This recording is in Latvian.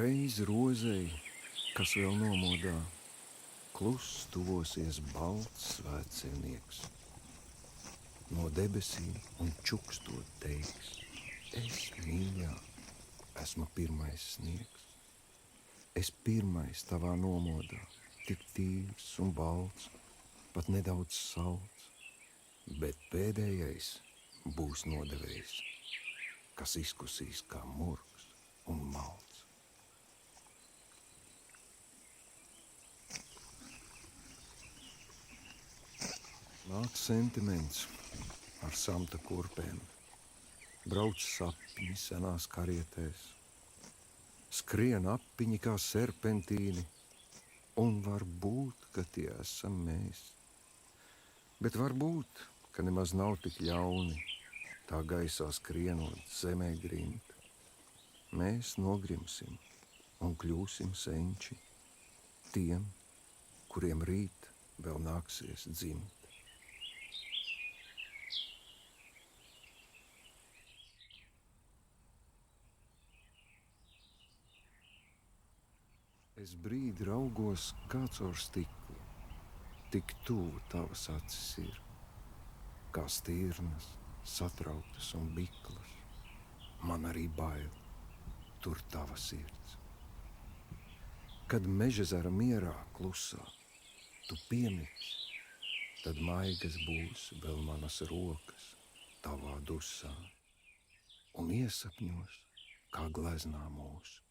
Reiz rozei, kas vēl nomodā, kluss tuvosies balts svētceļnieks. No debesīm un čukstot teiks: es, mīļā, esmu pirmais sniegs. Es pirmais tavā nomodā, tik tīrs un balts, pat nedaudz salds, bet pēdējais būs nodevējs, kas izkusīs kā murgs un malts. Nāk sentiments ar samta kurpēm, brauc sapņi senās karietēs, skrien apiņi kā serpentīni, un var būt, ka tie esam mēs. Bet var būt, ka nemaz nav tik ļauni, tā gaisā skrienot zemē grimt. Mēs nogrimsim un kļūsim senči tiem, kuriem rīt vēl nāksies dzimt. Es brīdi raugos kā caur stiklu, tik tuvu tavas acis ir, kā stirnas, satrauktas un biklas. Man arī bail, tur tava sirds. Kad mežezera mierā klusā, tu piemiksi, tad maigas būs vēl manas rokas tavā dusā, un iesapņos kā gleznā mūsu.